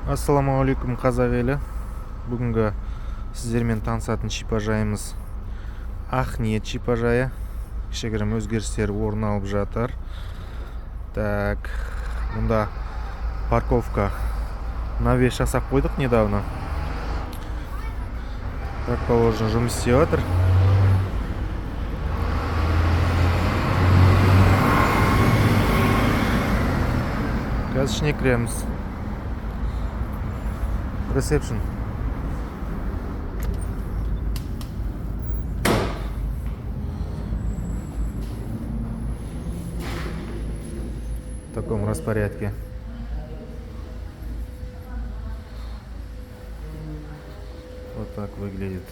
Ассаламағалейкум қазақ елі. Бүгінгі сіздермен танысатын шипажайымыз Ақниет шипажайы. Кішігірім өзгерістер орын алып жатыр. Так, мұнда парковка навес жасап қойдық недавно. Так, положено, жұмыс істеп жатыр. Қазір ішіне кіреміз. Ресепшн. В таком распорядке. Вот так выглядит.